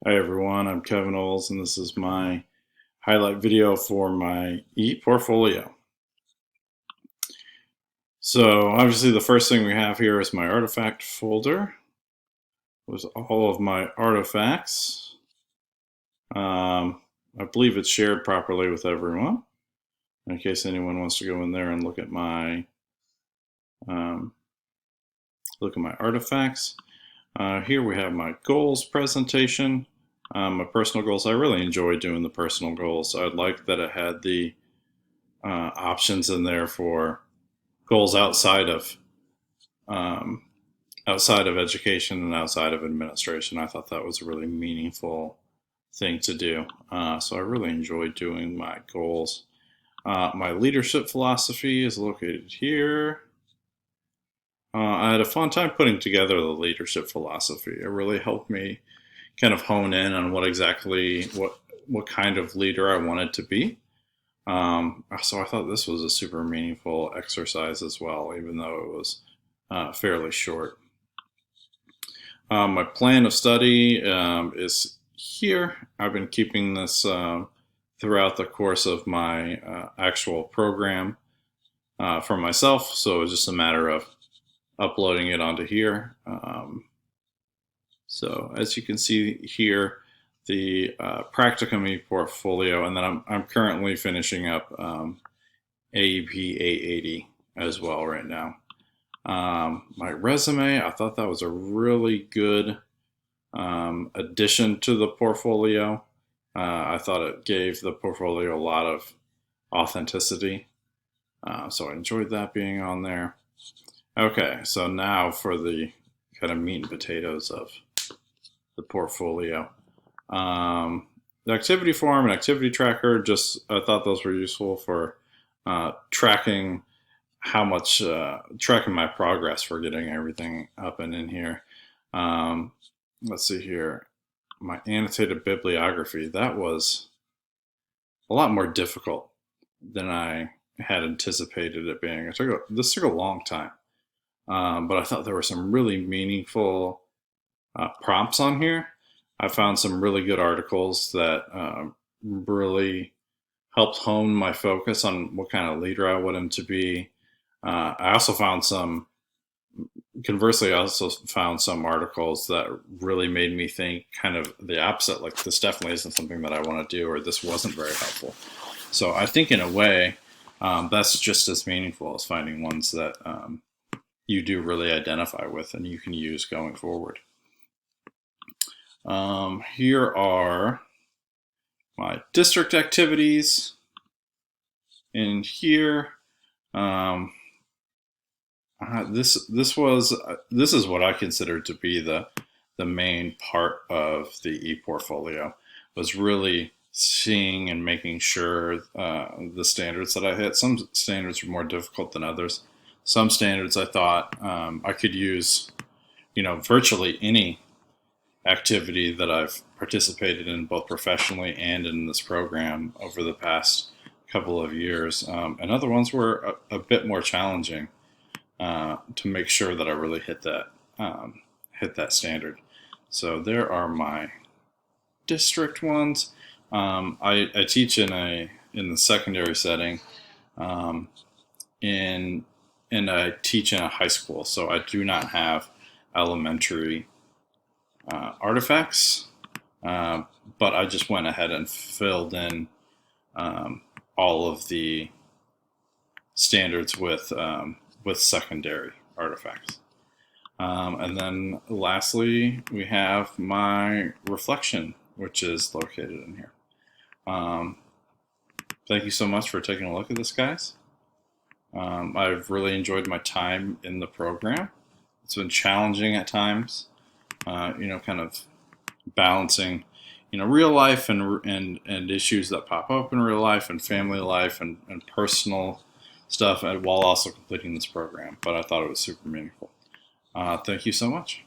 Hi everyone, I'm Kevin Oles and this is my highlight video for my ePortfolio. So obviously the first thing we have here is my artifact folder with all of my artifacts. I believe it's shared properly with everyone in case anyone wants to go in there and look at my artifacts. Here we have my goals presentation. My personal goals. I really enjoy doing the personal goals. I like that it had the options in there for goals outside of education and outside of administration. I thought that was a really meaningful thing to do. So I really enjoyed doing my goals. My leadership philosophy is located here. I had a fun time putting together the leadership philosophy. It really helped me kind of hone in on what kind of leader I wanted to be. So I thought this was a super meaningful exercise as well, even though it was fairly short. My plan of study is here. I've been keeping this throughout the course of my actual program for myself, so it's just a matter of uploading it onto here. So as you can see here, the practicum portfolio, and then I'm currently finishing up AEP 880 as well right now. My resume, I thought that was a really good addition to the portfolio. I thought it gave the portfolio a lot of authenticity, so I enjoyed that being on there. Okay, so now for the kind of meat and potatoes of the portfolio. The activity form and activity tracker, I thought those were useful for tracking tracking my progress for getting everything up and in here. Let's see here. My annotated bibliography, that was a lot more difficult than I had anticipated it being. This took a long time. But I thought there were some really meaningful prompts on here. I found some really good articles that really helped hone my focus on what kind of leader I want him to be. Conversely, I also found some articles that really made me think kind of the opposite, like this definitely isn't something that I want to do, or this wasn't very helpful. So I think in a way, that's just as meaningful as finding ones that you do really identify with and you can use going forward. Here are my district activities in here. This is what I consider to be the main part of the ePortfolio, was really seeing and making sure the standards that I hit. Some standards were more difficult than others. Some standards I thought I could use, virtually any activity that I've participated in, both professionally and in this program over the past couple of years. And other ones were a bit more challenging to make sure that I really hit that standard. So there are my district ones. I teach in the secondary setting, and I teach in a high school, so I do not have elementary artifacts, but I just went ahead and filled in all of the standards with secondary artifacts. And then lastly, we have my reflection, which is located in here. Thank you so much for taking a look at this, guys. I've really enjoyed my time in the program. It's been challenging at times, kind of balancing, real life and issues that pop up in real life and family life and personal stuff, while also completing this program. But I thought it was super meaningful. Thank you so much.